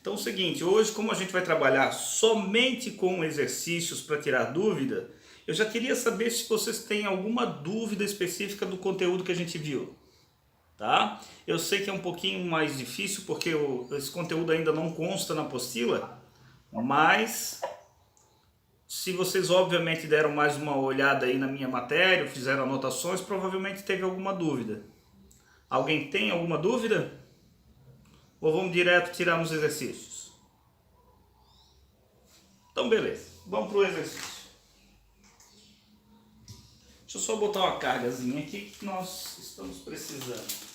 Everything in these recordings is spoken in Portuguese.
Então é o seguinte, hoje como a gente vai trabalhar somente com exercícios para tirar dúvida, eu já queria saber se vocês têm alguma dúvida específica do conteúdo que a gente viu, tá? Eu sei que é um pouquinho mais difícil porque esse conteúdo ainda não consta na apostila, mas se vocês obviamente deram mais uma olhada aí na minha matéria, fizeram anotações, provavelmente teve alguma dúvida. Alguém tem alguma dúvida? Ou vamos direto tirar nos exercícios? Então beleza, vamos para o exercício. Deixa eu só botar uma cargazinha aqui que nós estamos precisando.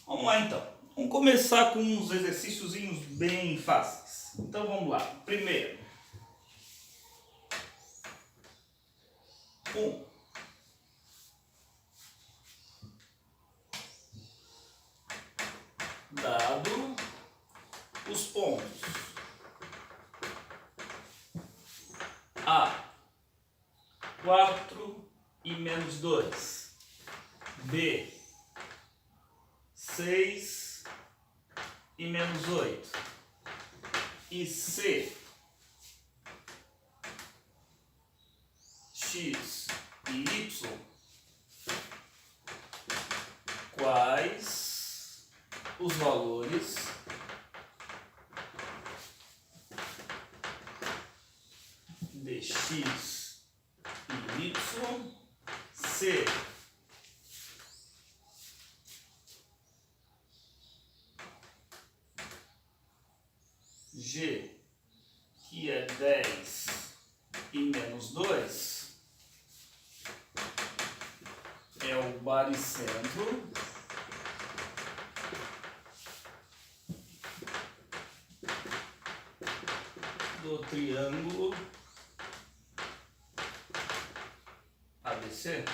Vamos lá então. Vamos começar com uns exercícios bem fáceis. Então vamos lá. Primeiro. 1. Dado os pontos A, 4 e menos 2. B, 6 e menos 8. E C, X e Y, quais os valores de X e Y, C, G, que é 10 e menos 2, é o baricentro do triângulo ABC.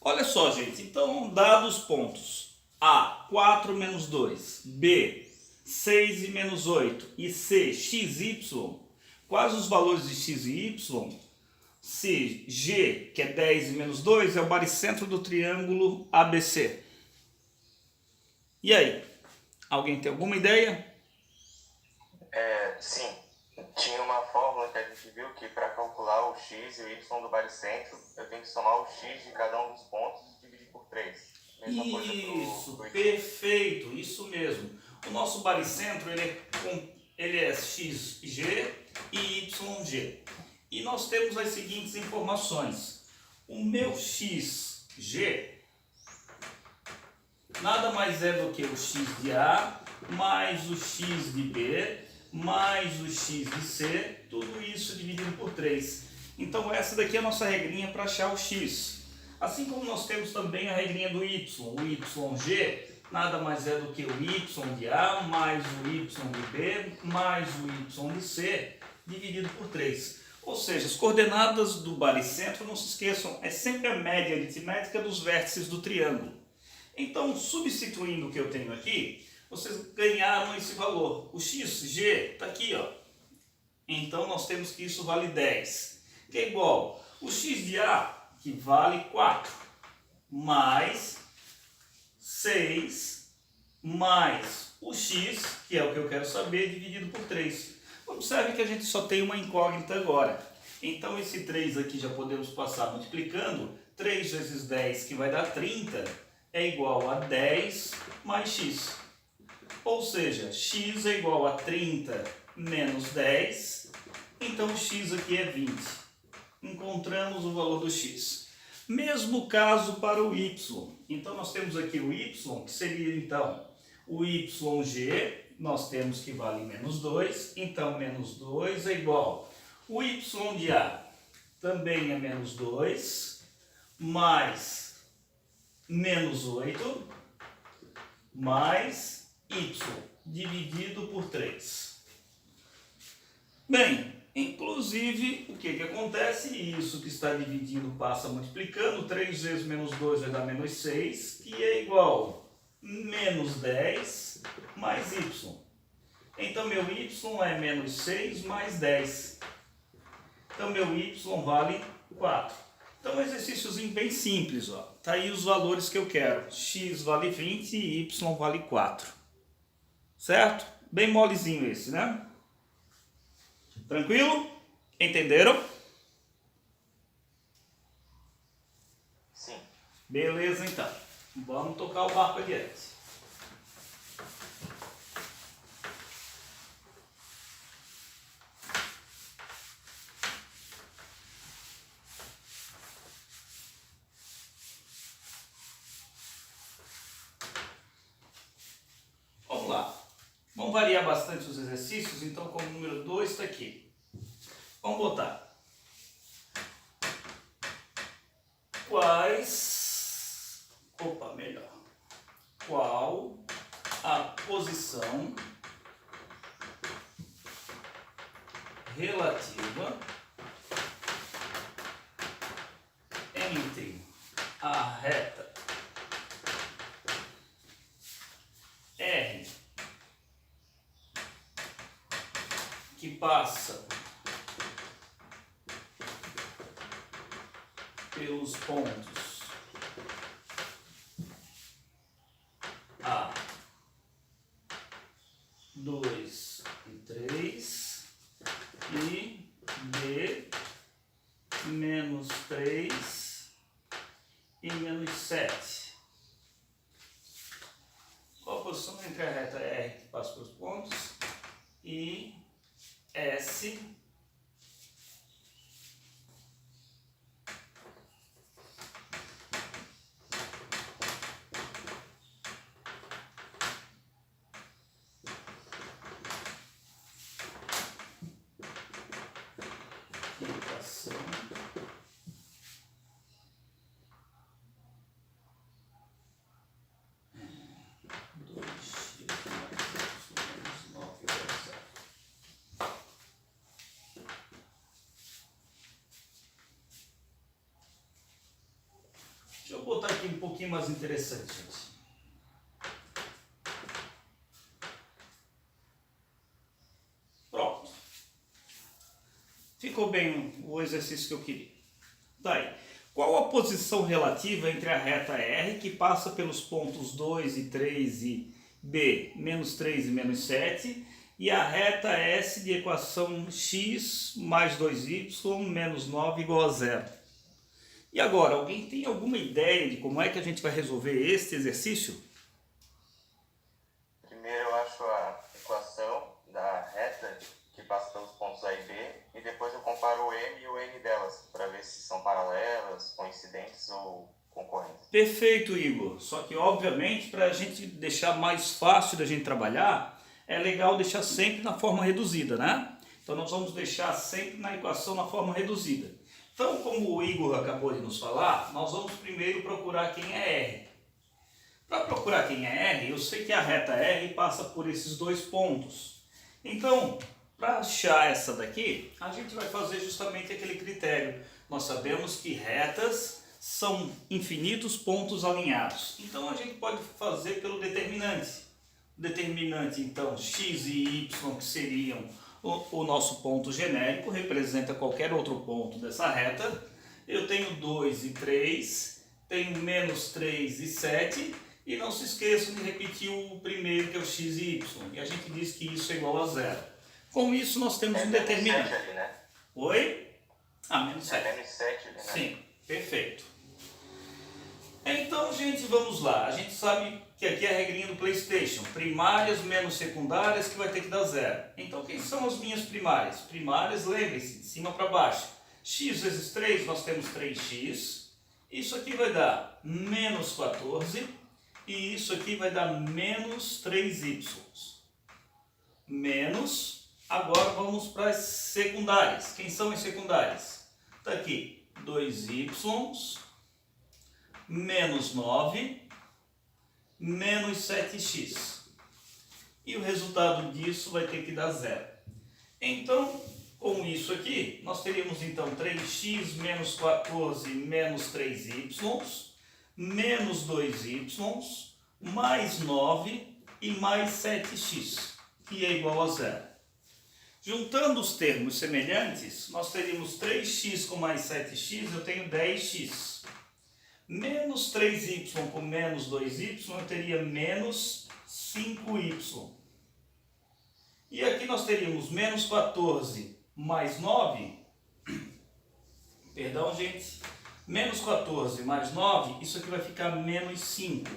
Olha só, gente, então dados os pontos A, 4 menos 2, B, 6 e menos 8 e C, x, y, quais os valores de x e y? Se G, que é 10 e menos 2, é o baricentro do triângulo ABC. E aí? Alguém tem alguma ideia? Sim. Tinha uma fórmula que a gente viu que para calcular o x e o y do baricentro, eu tenho que somar o x de cada um dos pontos e dividir por 3. Mesma coisa Isso, pro perfeito, isso mesmo. O nosso baricentro ele é xg e yg. E nós temos as seguintes informações. O meu xg nada mais é do que o x de A mais o x de B mais o x de C, tudo isso dividido por 3. Então essa daqui é a nossa regrinha para achar o x. Assim como nós temos também a regrinha do y, o yg nada mais é do que o y de A mais o y de B mais o y de C dividido por 3. Ou seja, as coordenadas do baricentro, não se esqueçam, é sempre a média aritmética dos vértices do triângulo. Então, substituindo o que eu tenho aqui, vocês ganharam esse valor. O xg está aqui, ó. Então, nós temos que isso vale 10, que é igual o x de A, que vale 4, mais 6, mais o x, que é o que eu quero saber, dividido por 3. Observe que a gente só tem uma incógnita agora. Então, esse 3 aqui já podemos passar multiplicando. 3 vezes 10, que vai dar 30, é igual a 10 mais x. Ou seja, x é igual a 30 menos 10, então o x aqui é 20. Encontramos o valor do x. Mesmo caso para o y. Então nós temos aqui o y, que seria então o yg, nós temos que vale menos 2, então menos 2 é igual. O y de A também é menos 2, mais menos 8, mais y, dividido por 3. Bem, inclusive, o que acontece? Isso que está dividido passa multiplicando. 3 vezes menos 2 vai dar menos 6, que é igual a menos 10 mais y. Então, meu y é menos 6 mais 10. Então meu y vale 4. Então um exercíciozinho bem simples, ó. Tá aí os valores que eu quero. X vale 20 e y vale 4. Certo? Bem molezinho esse, né? Tranquilo? Entenderam? Sim. Beleza, então. Vamos tocar o barco adiante. Vamos lá. Vamos variar bastante os exercícios, então como número 2 está aqui. Vamos botar. Qual a posição relativa entre a reta R que passa pelos pontos A, 2 e 3 e B, menos 3 e menos 7. Qual a posição entre a reta R que passa pelos pontos e S equação Deixa eu botar aqui um pouquinho mais interessante, gente. Pronto. Ficou bem o exercício que eu queria. Daí, qual a posição relativa entre a reta R, que passa pelos pontos 2 e 3 e B, menos 3 e menos 7, e a reta S de equação x mais 2y menos 9 igual a 0? E agora, alguém tem alguma ideia de como é que a gente vai resolver este exercício? Primeiro eu acho a equação da reta que passa pelos pontos A e B, e depois eu comparo o M e o N delas, para ver se são paralelas, coincidentes ou concorrentes. Perfeito, Igor. Só que, obviamente, para a gente deixar mais fácil da gente trabalhar, é legal deixar sempre na forma reduzida, né? Então, nós vamos deixar sempre na equação na forma reduzida. Então, como o Igor acabou de nos falar, nós vamos primeiro procurar quem é R. Para procurar quem é R, eu sei que a reta R passa por esses dois pontos. Então, para achar essa daqui, a gente vai fazer justamente aquele critério. Nós sabemos que retas são infinitos pontos alinhados. Então, a gente pode fazer pelo determinante. O determinante, então, x e y, que seriam o nosso ponto genérico, representa qualquer outro ponto dessa reta. Eu tenho 2 e 3, tenho menos 3 e 7, e não se esqueçam de repetir o primeiro, que é o x e y, e a gente diz que isso é igual a 0. Com isso nós temos um determinante. Ali, né? Oi? Menos 7. É menos 7 ali, né? Sim, perfeito. Então, gente, vamos lá. A gente sabe que aqui é a regrinha do PlayStation. Primárias menos secundárias, que vai ter que dar 0. Então, quem são as minhas primárias? Primárias, lembre-se, de cima para baixo. X vezes 3, nós temos 3x. Isso aqui vai dar menos 14. E isso aqui vai dar menos 3y. Menos. Agora vamos para as secundárias. Quem são as secundárias? Está aqui 2y menos 9, menos 7x. E o resultado disso vai ter que dar 0. Então, com isso aqui, nós teríamos então 3x menos 14 menos 3y, menos 2y, mais 9 e mais 7x, que é igual a 0. Juntando os termos semelhantes, nós teríamos 3x com mais 7x, eu tenho 10x. Menos 3y com menos 2y, eu teria menos 5y. E aqui nós teríamos menos 14 mais 9. Perdão, gente. Menos 14 mais 9, isso aqui vai ficar menos 5,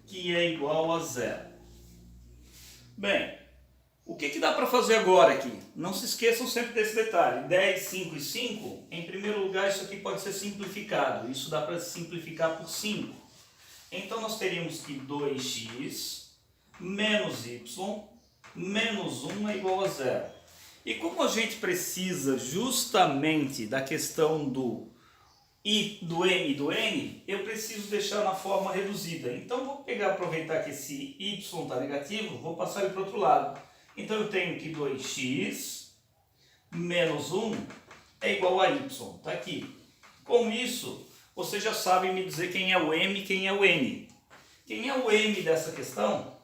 que é igual a 0. Bem, o que dá para fazer agora aqui? Não se esqueçam sempre desse detalhe. 10, 5 e 5, em primeiro lugar, isso aqui pode ser simplificado. Isso dá para simplificar por 5. Então, nós teríamos que 2x menos y menos 1 é igual a 0. E como a gente precisa justamente da questão do i do m e do n, eu preciso deixar na forma reduzida. Então, vou aproveitar que esse y está negativo, vou passar ele para o outro lado. Então, eu tenho que 2x menos 1 é igual a y. Está aqui. Com isso, vocês já sabem me dizer quem é o m e quem é o n. Quem é o m dessa questão?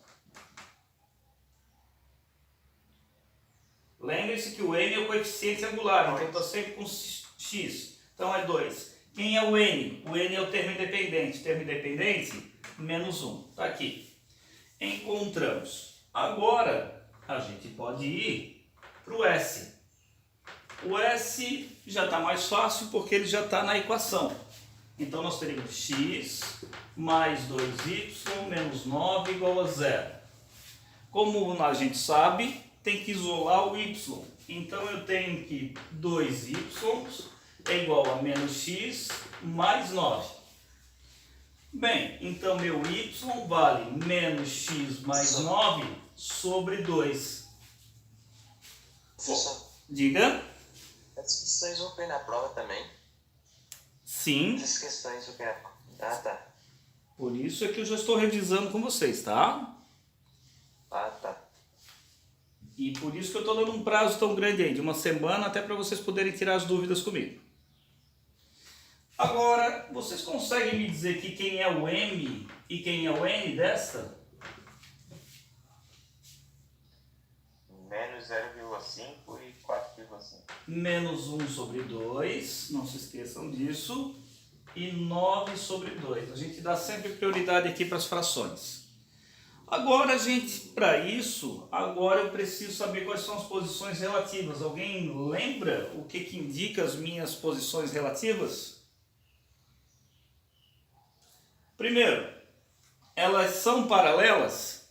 Lembre-se que o m é o coeficiente angular, então está sempre com x. Então, é 2. Quem é o n? O n é o termo independente. Termo independente, menos 1. Está aqui. Encontramos. Agora, a gente pode ir para o S. O S já está mais fácil porque ele já está na equação. Então, nós teríamos x mais 2y menos 9 igual a 0. Como a gente sabe, tem que isolar o y. Então, eu tenho que 2y é igual a menos x mais 9. Bem, então meu y vale menos x mais 9 sobre 2. Professor, Diga. essas questões vão cair na prova também? Sim. Essas questões vão cair na prova. Ah, tá. Por isso é que eu já estou revisando com vocês, tá? Ah, tá. E por isso que eu estou dando um prazo tão grande aí, de uma semana, até para vocês poderem tirar as dúvidas comigo. Agora, vocês conseguem me dizer aqui quem é o m e quem é o n desta? Menos 0,5 e 4,5. Menos 1 sobre 2, não se esqueçam disso, e 9 sobre 2. A gente dá sempre prioridade aqui para as frações. Agora, gente, para isso, agora eu preciso saber quais são as posições relativas. Alguém lembra o que indica as minhas posições relativas? Primeiro, elas são paralelas?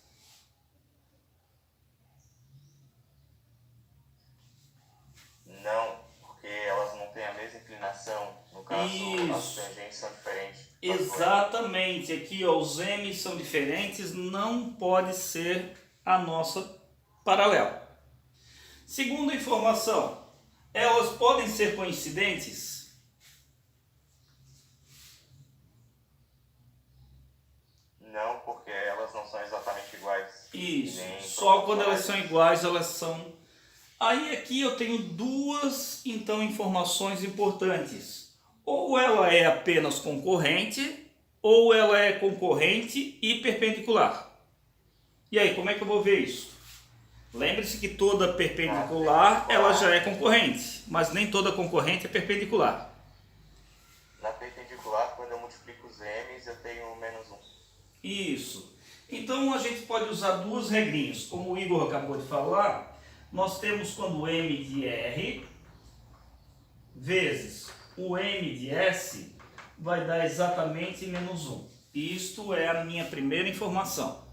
Não, porque elas não têm a mesma inclinação. No caso, as tangentes são diferentes. Exatamente. Aqui, ó, os m são diferentes, não pode ser a nossa paralela. Segunda informação, elas podem ser coincidentes? Não, porque elas não são exatamente iguais. Isso, só quando elas são iguais, elas são... Aí aqui eu tenho duas, então, informações importantes. Ou ela é apenas concorrente, ou ela é concorrente e perpendicular. E aí, como é que eu vou ver isso? Lembre-se que toda perpendicular, ela já é concorrente, mas nem toda concorrente é perpendicular. Na perpendicular, quando eu multiplico os m's, eu tenho menos 1. Isso. Então, a gente pode usar duas regrinhas. Como o Igor acabou de falar, nós temos quando o m de R vezes o m de S vai dar exatamente menos 1. Isto é a minha primeira informação.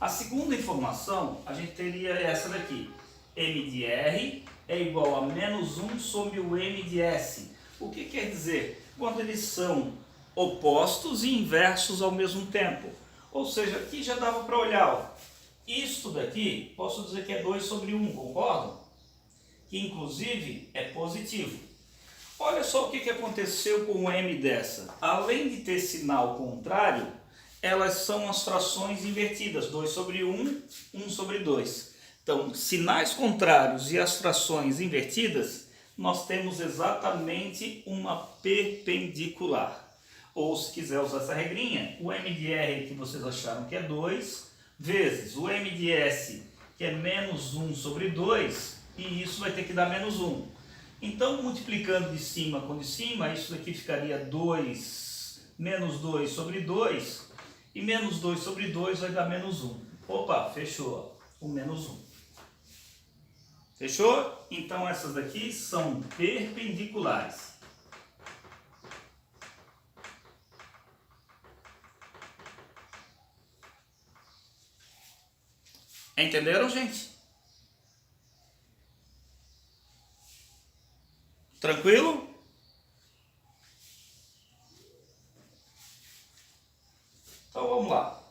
A segunda informação, a gente teria essa daqui. M de R é igual a menos 1 sobre o m de S. O que quer dizer? Quando eles são opostos e inversos ao mesmo tempo. Ou seja, aqui já dava para olhar, ó. Isto daqui, posso dizer que é 2 sobre 1, concordam? Que inclusive é positivo. Olha só o que aconteceu com o m dessa. Além de ter sinal contrário, elas são as frações invertidas. 2 sobre 1, 1 sobre 2. Então, sinais contrários e as frações invertidas, nós temos exatamente uma perpendicular. Ou, se quiser usar essa regrinha, o m de R que vocês acharam que é 2, vezes o m de S, que é menos 1 sobre 2, e isso vai ter que dar menos 1. Então, multiplicando de cima com de cima, isso daqui ficaria 2, menos 2 sobre 2, e menos 2 sobre 2 vai dar menos 1. Opa, fechou, o menos 1. Fechou? Então, essas daqui são perpendiculares. Entenderam, gente? Tranquilo? Então vamos lá.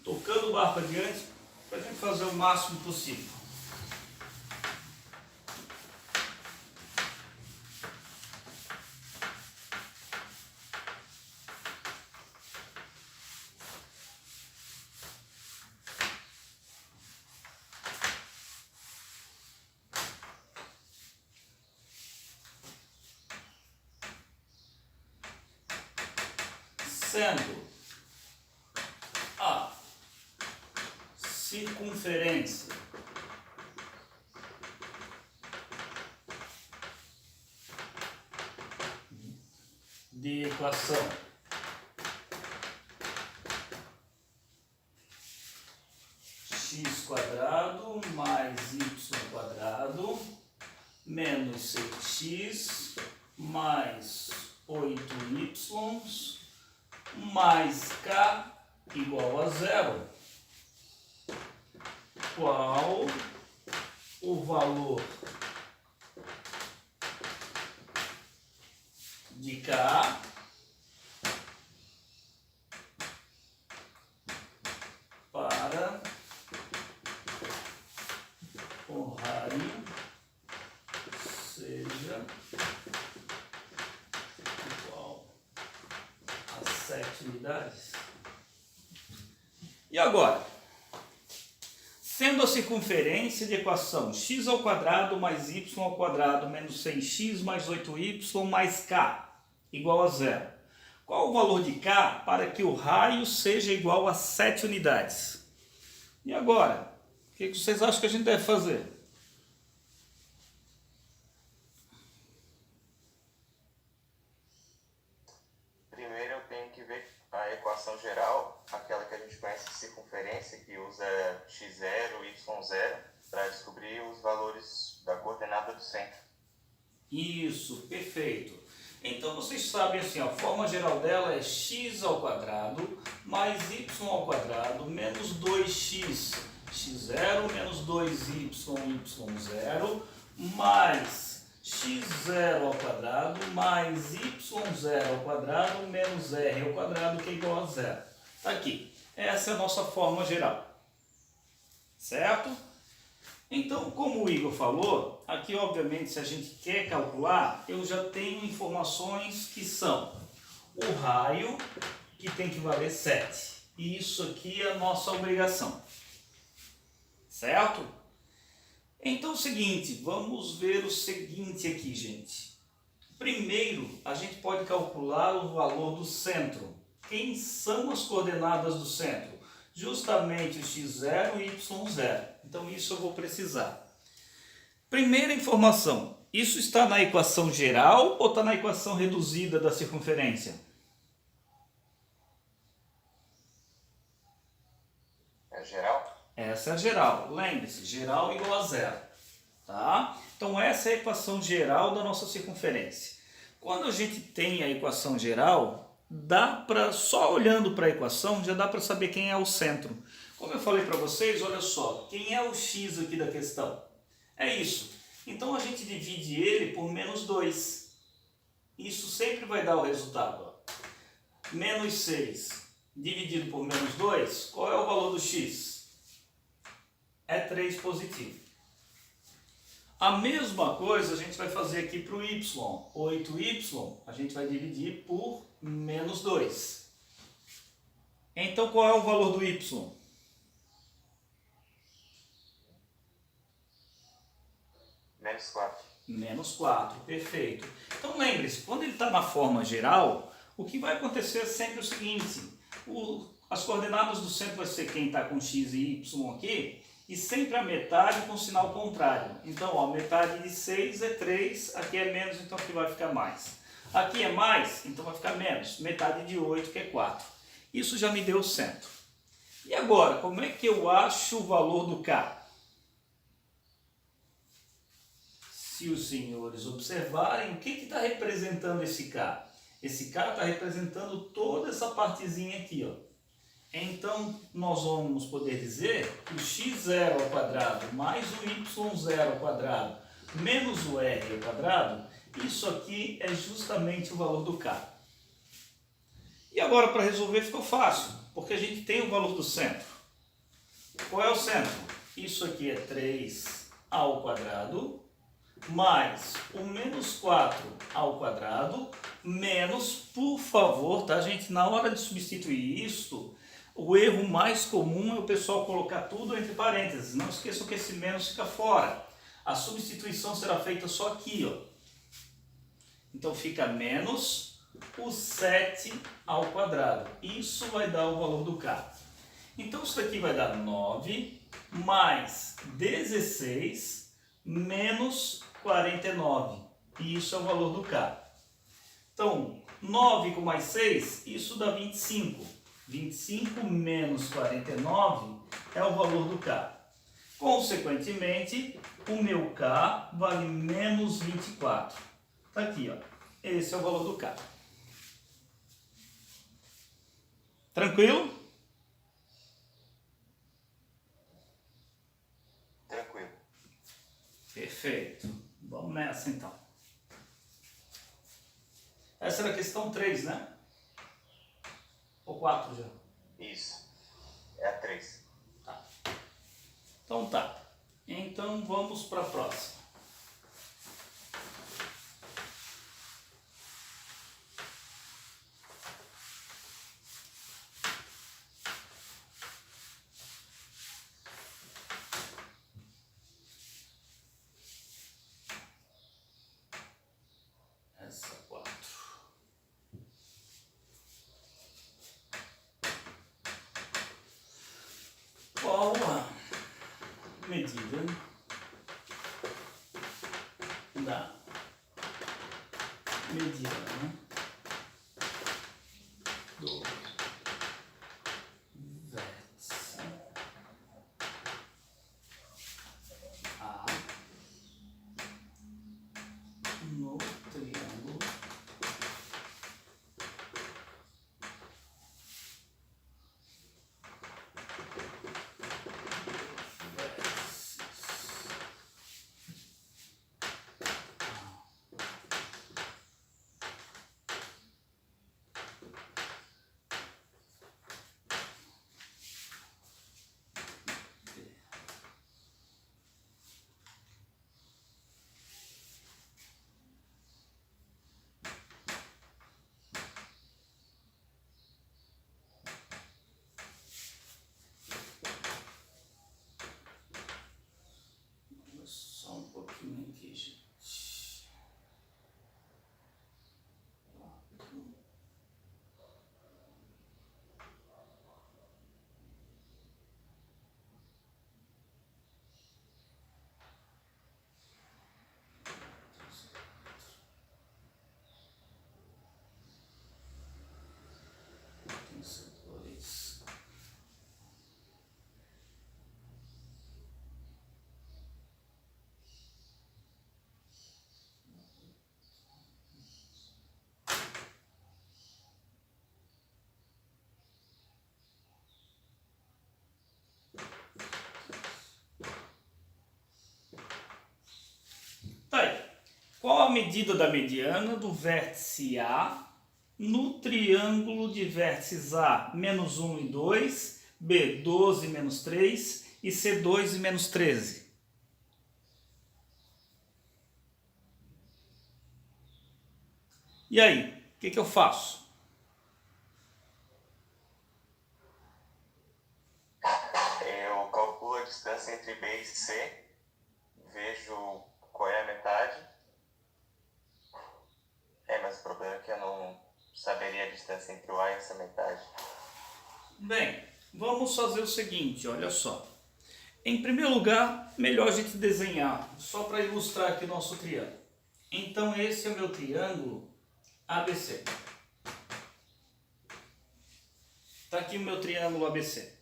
Tocando o barco adiante para a gente fazer o máximo possível. Sendo a circunferência de equação x² mais y² menos 6x mais 8y mais k igual a 0, qual o valor de k para o raio seja igual a 7 unidades. E agora? Sendo a circunferência de equação x² mais y² menos 6x mais 8y mais k igual a 0. Qual o valor de k para que o raio seja igual a 7 unidades? E agora? O que vocês acham que a gente deve fazer? Primeiro eu tenho que ver a equação geral, aquela que a gente conhece de circunferência, que usa x0, y0, para descobrir os valores da coordenada do centro. Isso, perfeito. Então vocês sabem assim, a forma geral dela é x² mais y² menos 2x, x0 menos 2y, y0 mais x0² mais y0² menos r² que é igual a 0. Tá aqui. Essa é a nossa forma geral. Certo? Então, como o Igor falou, aqui obviamente se a gente quer calcular, eu já tenho informações que são o raio, que tem que valer 7. E isso aqui é a nossa obrigação. Certo? Então é o seguinte, vamos ver o seguinte aqui, gente. Primeiro, a gente pode calcular o valor do centro. Quem são as coordenadas do centro? Justamente o x0 e y0. Então isso eu vou precisar. Primeira informação, isso está na equação geral ou está na equação reduzida da circunferência? É geral? Essa é a geral. Lembre-se, geral igual a 0. Tá? Então essa é a equação geral da nossa circunferência. Quando a gente tem a equação geral, dá para, só olhando para a equação, já dá para saber quem é o centro. Como eu falei para vocês, olha só, quem é o x aqui da questão? É isso. Então a gente divide ele por menos 2. Isso sempre vai dar o resultado. Ó. Menos 6 dividido por menos 2, qual é o valor do x? É 3 positivo. A mesma coisa a gente vai fazer aqui para o y. 8y a gente vai dividir por menos 2. Então qual é o valor do y? Menos 4. Menos 4, perfeito. Então lembre-se, quando ele está na forma geral, o que vai acontecer é sempre o seguinte, As coordenadas do centro vai ser quem está com x e y aqui, e sempre a metade com sinal contrário. Então, ó, metade de 6 é 3, aqui é menos, então aqui vai ficar mais. Aqui é mais, então vai ficar menos. Metade de 8, que é 4. Isso já me deu o centro. E agora, como é que eu acho o valor do K? Se os senhores observarem, o que está representando esse K? Esse K está representando toda essa partezinha aqui, ó. Então, nós vamos poder dizer que o x0 ao quadrado mais o y0 ao quadrado menos o r ao quadrado, isso aqui é justamente o valor do K. E agora, para resolver, ficou fácil, porque a gente tem o valor do centro. Qual é o centro? Isso aqui é 3 ao quadrado, mais o menos 4 ao quadrado, menos, por favor, tá, gente? Na hora de substituir isto, o erro mais comum é o pessoal colocar tudo entre parênteses. Não esqueçam que esse menos fica fora. A substituição será feita só aqui, ó. Então fica menos o 7 ao quadrado. Isso vai dar o valor do K. Então isso daqui vai dar 9 mais 16 menos 49. E isso é o valor do K. Então, 9 com mais 6, isso dá 25. 25 menos 49 é o valor do K. Consequentemente, o meu K vale menos 24. Está aqui, ó. Esse é o valor do K. Tranquilo? Tranquilo. Perfeito. Vamos nessa, então. Essa era a questão 3, né? Ou 4 já? Isso. É a 3. Tá. Então tá. Então vamos para a próxima. Essa 4. Qual a medida da mediana do vértice A no triângulo vértices só um pouquinho aqui, gente. Tem que ser 2. Tá aí. Qual a medida da mediana do vértice A no triângulo de vértices A, menos 1 e 2, B, 12 menos 3 e C, 2 e menos 13? E aí, o que eu faço? Eu calculo a distância entre B e C, vejo qual é a metade. Mas o problema é que eu não saberia a distância entre o A e essa metade. Bem, vamos fazer o seguinte, olha só. Em primeiro lugar, melhor a gente desenhar, só para ilustrar aqui o nosso triângulo. Então esse é o meu triângulo ABC. Está aqui o meu triângulo ABC.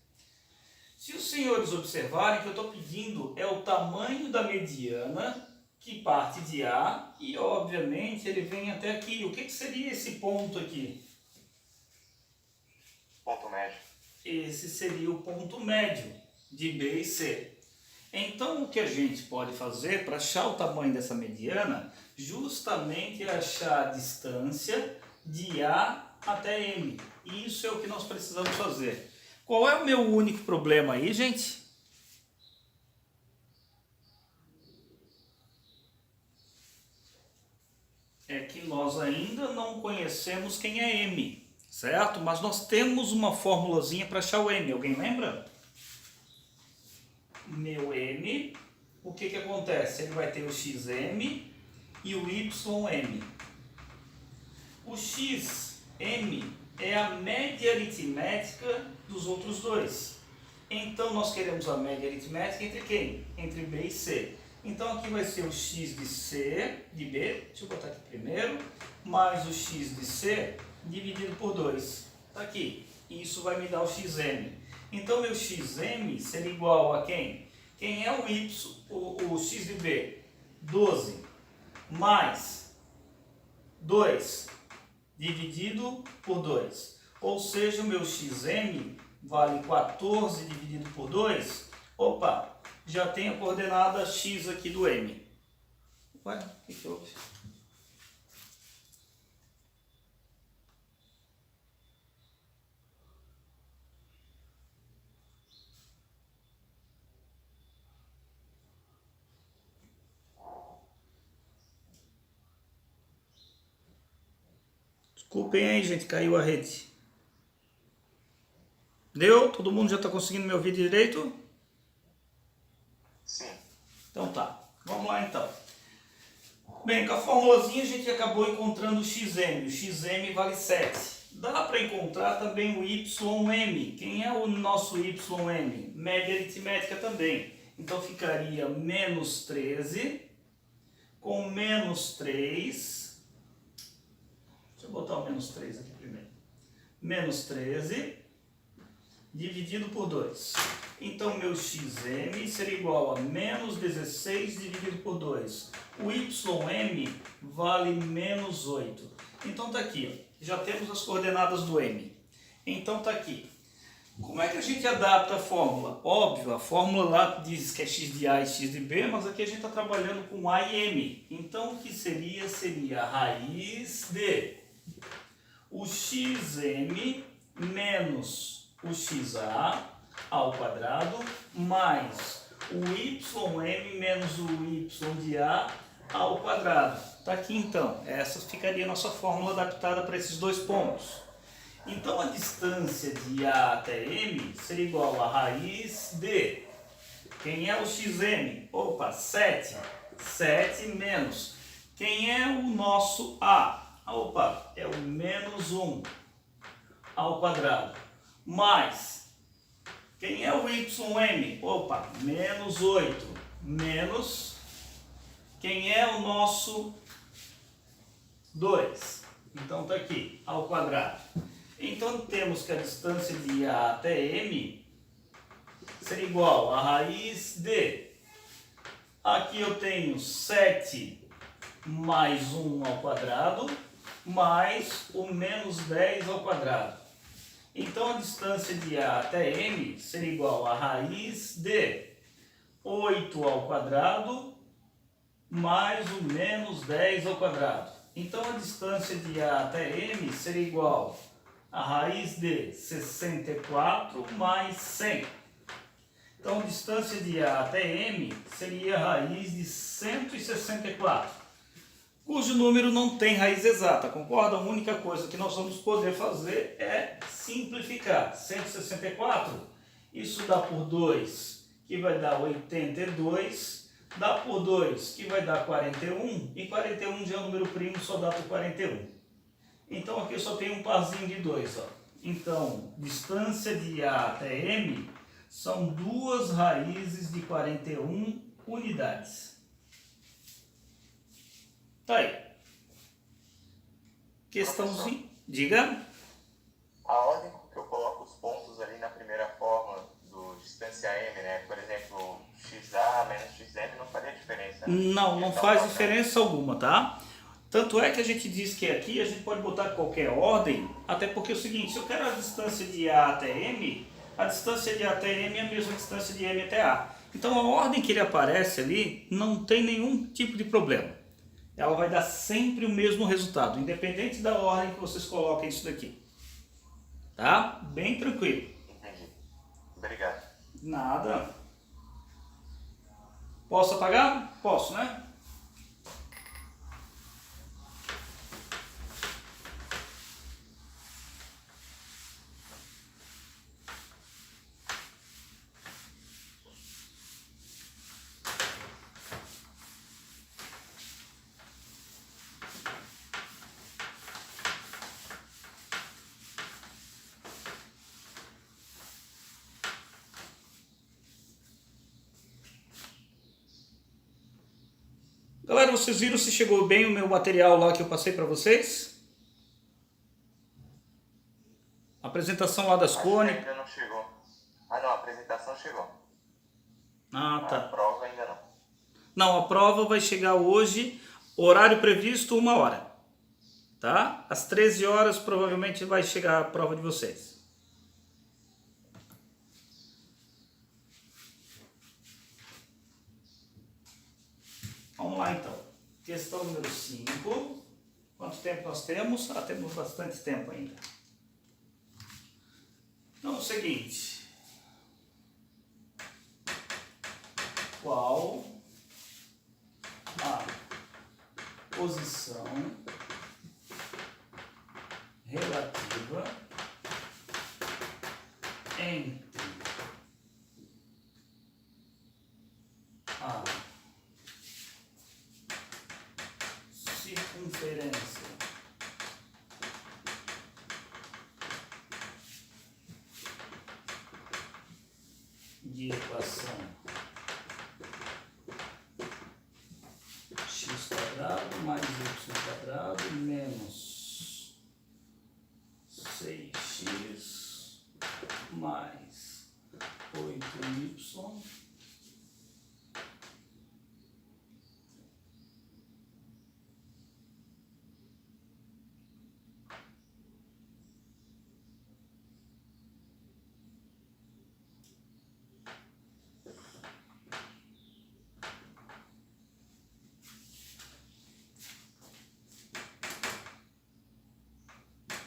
Se os senhores observarem, o que eu estou pedindo é o tamanho da mediana que parte de A e, obviamente, ele vem até aqui. O que seria esse ponto aqui? Ponto médio. Esse seria o ponto médio de B e C. Então, o que a gente pode fazer para achar o tamanho dessa mediana, justamente é achar a distância de A até M. Isso é o que nós precisamos fazer. Qual é o meu único problema aí, gente? É que nós ainda não conhecemos quem é M. Certo? Mas nós temos uma formulazinha para achar o M. Alguém lembra? Meu M, o que acontece? Ele vai ter o XM e o YM. O XM é a média aritmética dos outros dois. Então nós queremos a média aritmética entre quem? Entre B e C. Então aqui vai ser o x de C, de B, deixa eu botar aqui primeiro, mais o x de C dividido por 2. Está aqui. Isso vai me dar o xm. Então, meu xm seria igual a quem? Quem é o y, o x de B? 12 mais 2 dividido por 2. Ou seja, o meu xm vale 14 dividido por 2. Opa, já tem a coordenada x aqui do m. Ué, o que houve? Desculpem aí, gente, caiu a rede. Deu? Todo mundo já está conseguindo me ouvir direito? Sim. Então tá, vamos lá então. Bem, com a formulazinha a gente acabou encontrando o xm. O xm vale 7. Dá para encontrar também o ym. Quem é o nosso ym? Média aritmética também. Então ficaria menos 13 com menos 3. Deixa eu botar o menos 3 aqui primeiro. Menos 13 dividido por 2. Então, meu xm seria igual a menos 16 dividido por 2. O ym vale menos 8. Então, está aqui. Ó. Já temos as coordenadas do m. Então, está aqui. Como é que a gente adapta a fórmula? Óbvio, a fórmula lá diz que é x de A e x de B, mas aqui a gente está trabalhando com A e M. Então, o que seria? Seria a raiz de o xm menos o xa ao quadrado mais o ym menos o y de A ao quadrado. Está aqui então, essa ficaria a nossa fórmula adaptada para esses dois pontos. Então a distância de A até M seria igual a raiz de, quem é o xm? Opa, 7. 7 menos, quem é o nosso A? Opa, é o menos 1 ao quadrado. Mais, quem é o ym? Opa, menos 8. Menos, quem é o nosso 2? Então está aqui, ao quadrado. Então temos que a distância de A até M seria igual a raiz de, aqui eu tenho 7 mais 1 ao quadrado, mais o menos 10 ao quadrado. Então a distância de A até M seria igual a raiz de 8 ao quadrado mais o menos 10 ao quadrado. Então a distância de A até M seria igual a raiz de 64 mais 100. Então a distância de A até M seria a raiz de 164. Cujo número não tem raiz exata, concorda? A única coisa que nós vamos poder fazer é simplificar. 164, isso dá por 2, que vai dar 82, dá por 2, que vai dar 41, e 41 já é um número primo, só dá por 41. Então aqui eu só tenho um parzinho de 2, ó. Então, distância de A até M são 2 raízes de 41 unidades. Tá aí. Questãozinha. Diga. A ordem que eu coloco os pontos ali na primeira forma do distância M, né? Por exemplo, XA menos XM não faria diferença, né? Não faz diferença alguma, tá? Tanto é que a gente diz que aqui a gente pode botar qualquer ordem, até porque é o seguinte, se eu quero a distância de A até M, a distância de A até M é a mesma distância de M até A. Então a ordem que ele aparece ali não tem nenhum tipo de problema. Ela vai dar sempre o mesmo resultado, independente da ordem que vocês coloquem isso daqui. Tá? Bem tranquilo. Entendi. Obrigado. Nada. Posso apagar? Posso, né? Galera, vocês viram se chegou bem o meu material lá que eu passei para vocês? A apresentação lá das Acho que cônicas. ainda não chegou. Ah, não, a apresentação chegou. Ah, A tá. prova ainda não. Não, a prova vai chegar hoje, horário previsto 1 hora. Tá? Às 13 horas provavelmente vai chegar a prova de vocês. Vamos lá então. Questão número 5. Quanto tempo nós temos? Ah, temos bastante tempo ainda. Então é o seguinte. Qual a posição relativa entre a circunferência de equação x² mais y² menos 6x mais 8y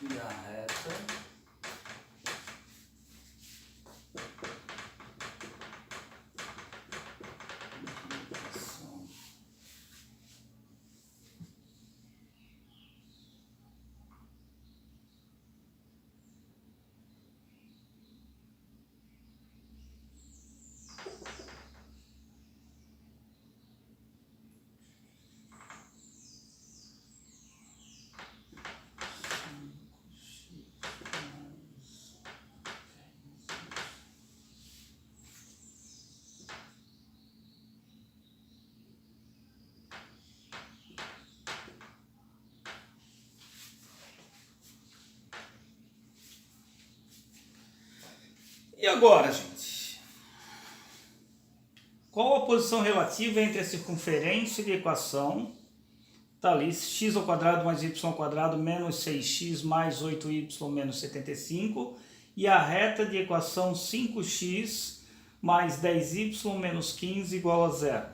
e a reta de equação E agora, gente? Qual a posição relativa entre a circunferência de equação, tá ali, x² mais y² menos 6x mais 8y menos 75, e a reta de equação 5x mais 10y menos 15 igual a 0?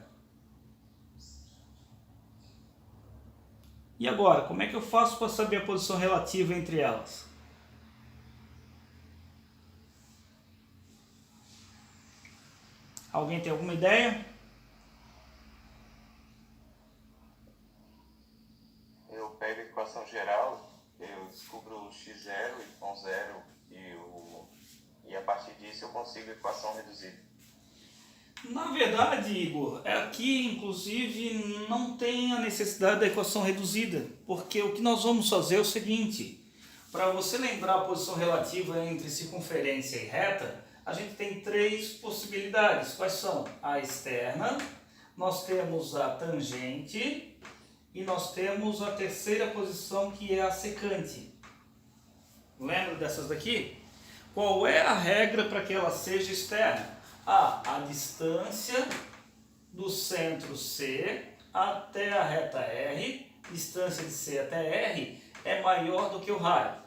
E agora, como é que eu faço para saber a posição relativa entre elas? Alguém tem alguma ideia? Eu pego a equação geral, eu descubro o x0, y0 e a partir disso eu consigo a equação reduzida. Na verdade, Igor, aqui inclusive não tem a necessidade da equação reduzida, porque o que nós vamos fazer é o seguinte: Para você lembrar a posição relativa entre circunferência e reta, a gente tem três possibilidades. Quais são? A externa, nós temos a tangente e nós temos a terceira posição, que é a secante. Lembra dessas daqui? Qual é a regra para que ela seja externa? A distância do centro C até a reta R, distância de C até R, é maior do que o raio.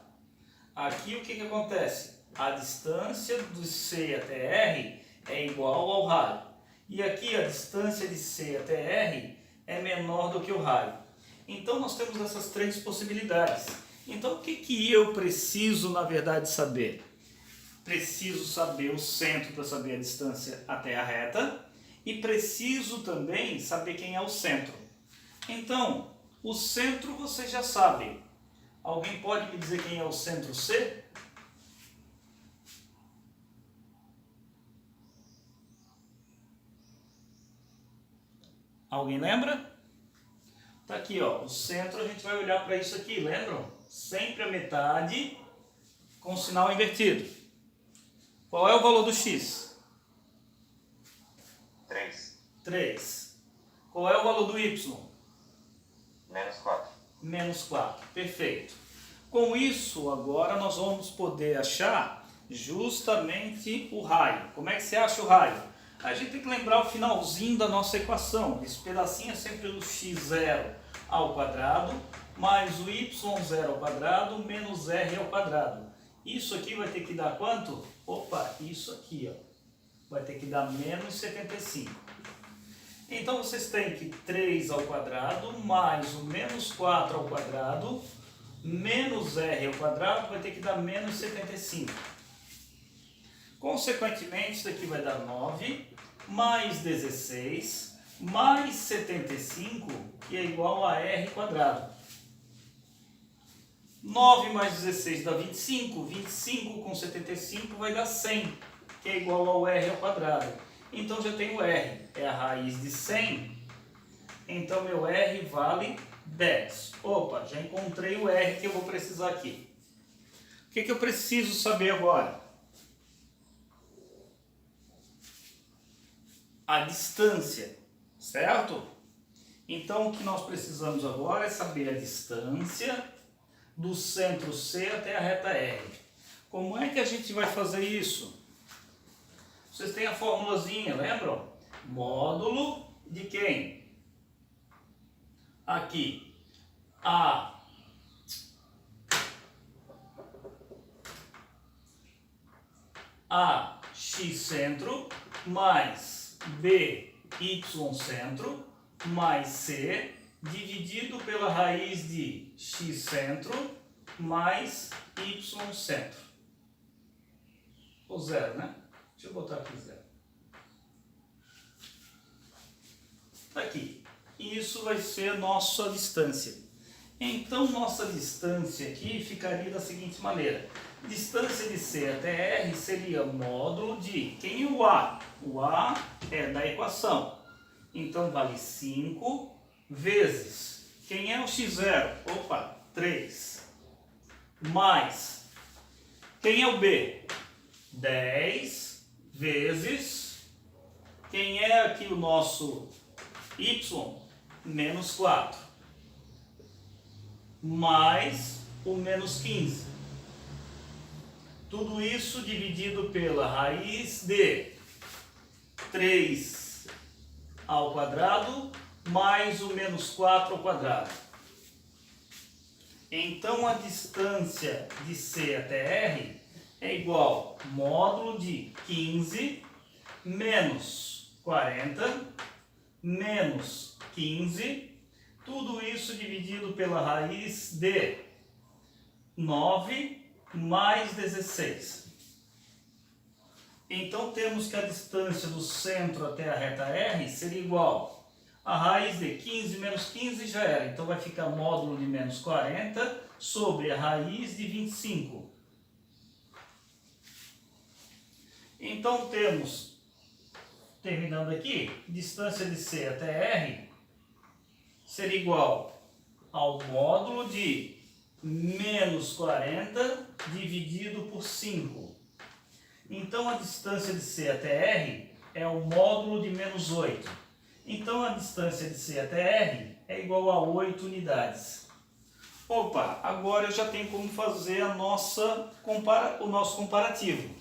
Aqui o que acontece? A distância do C até R é igual ao raio. E aqui a distância de C até R é menor do que o raio. Então nós temos essas três possibilidades. Então o que eu preciso, na verdade, saber? Preciso saber o centro para saber a distância até a reta. E preciso também saber quem é o centro. Então, o centro você já sabe. Alguém pode me dizer quem é o centro C? Alguém lembra? Tá aqui, ó. O centro, a gente vai olhar para isso aqui, lembram? Sempre a metade com sinal invertido. Qual é o valor do x? 3. 3. Qual é o valor do y? Menos 4. Menos 4. Perfeito. Com isso, agora nós vamos poder achar justamente o raio. Como é que você acha o raio? A gente tem que lembrar o finalzinho da nossa equação. Esse pedacinho é sempre o x0 ao quadrado, mais o y0 ao quadrado, menos r ao quadrado. Isso aqui vai ter que dar quanto? Opa, isso aqui, ó, vai ter que dar menos 75. Então vocês têm que 3 ao quadrado mais o menos 4 ao quadrado menos r ao quadrado vai ter que dar menos 75. Consequentemente, isso aqui vai dar 9 mais 16 mais 75, que é igual a r quadrado. 9 mais 16 dá 25. 25 com 75 vai dar 100, que é igual ao r ao quadrado. Então já tenho r, é a raiz de 100. Então meu r vale 10. Opa, já encontrei o r que eu vou precisar aqui. O que eu preciso saber agora? A distância, certo? Então o que nós precisamos agora é saber a distância do centro C até a reta R. Como é que a gente vai fazer isso? Vocês têm a formulazinha, lembram? Módulo de quem? Aqui, A x centro mais B y centro mais C dividido pela raiz de x centro mais y centro. Ou zero, né? Deixa eu botar aqui zero. Tá aqui. Isso vai ser a nossa distância. Então, nossa distância aqui ficaria da seguinte maneira. Distância de C até R seria módulo de... Quem é o A? O A é da equação. Então, vale 5 vezes... Quem é o x0? Opa, 3. Mais... Quem é o B? 10 vezes... Quem é aqui o nosso y? Menos 4. Mais o menos 15. Tudo isso dividido pela raiz de 3 ao quadrado mais o menos 4 ao quadrado. Então a distância de C até R é igual a módulo de 15 menos 40 menos 15, tudo isso dividido pela raiz de 9 mais 16. Então temos que a distância do centro até a reta R seria igual a raiz de 15 menos 15 já era. Então vai ficar módulo de menos 40 sobre a raiz de 25. Então temos... Terminando aqui, distância de C até R seria igual ao módulo de menos 40 dividido por 5. Então a distância de C até R é o módulo de menos 8. Então a distância de C até R é igual a 8 unidades. Opa, agora eu já tenho como fazer o nosso comparativo.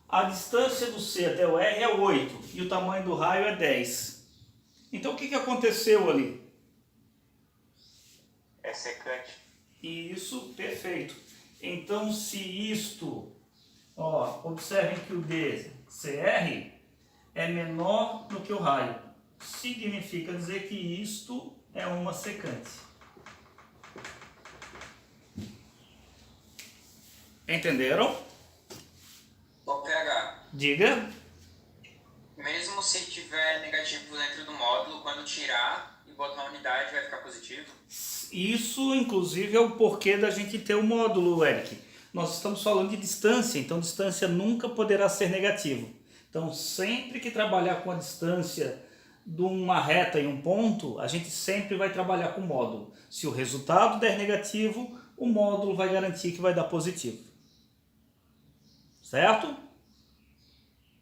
A distância do C até o R é 8 e o tamanho do raio é 10. Então o que aconteceu ali? É secante. Isso, perfeito. Então se isto, observem que o DCR é menor do que o raio. Significa dizer que isto é uma secante. Entenderam? O PH, Diga. mesmo se tiver negativo dentro do módulo, quando tirar e botar uma unidade vai ficar positivo? Isso, inclusive, é o porquê da gente ter o módulo, Eric. Nós estamos falando de distância, então distância nunca poderá ser negativo. Então, sempre que trabalhar com a distância de uma reta e um ponto, a gente sempre vai trabalhar com módulo. Se o resultado der negativo, o módulo vai garantir que vai dar positivo. Certo?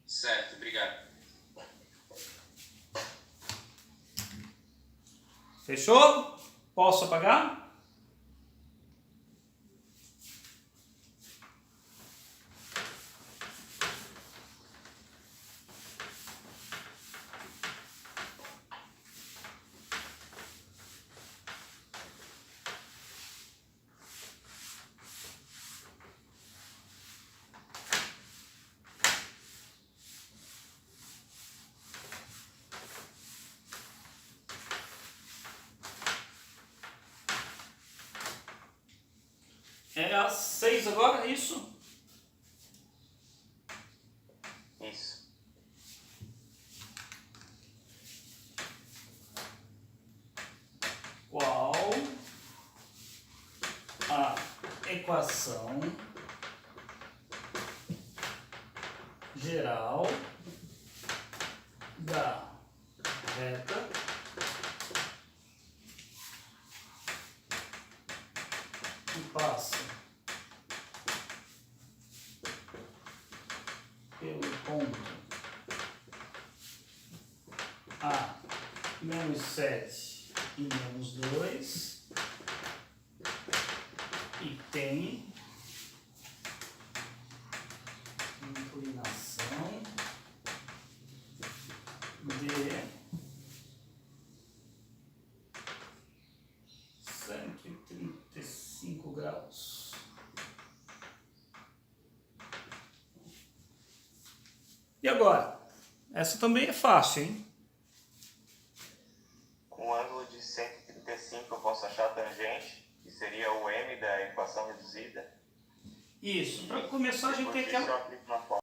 Certo, obrigado. Fechou? Posso apagar? É às 6 agora, é isso? Isso. Qual a equação geral da reta que passa pelo ponto A menos 7 e menos 2 e tem inclinação de 135 graus. E agora? Essa também é fácil, hein? Com um ângulo de 135 eu posso achar a tangente, que seria o m da equação reduzida. Isso. Para começar, a gente tem Depois disso, aquela... eu aplico uma fórmula.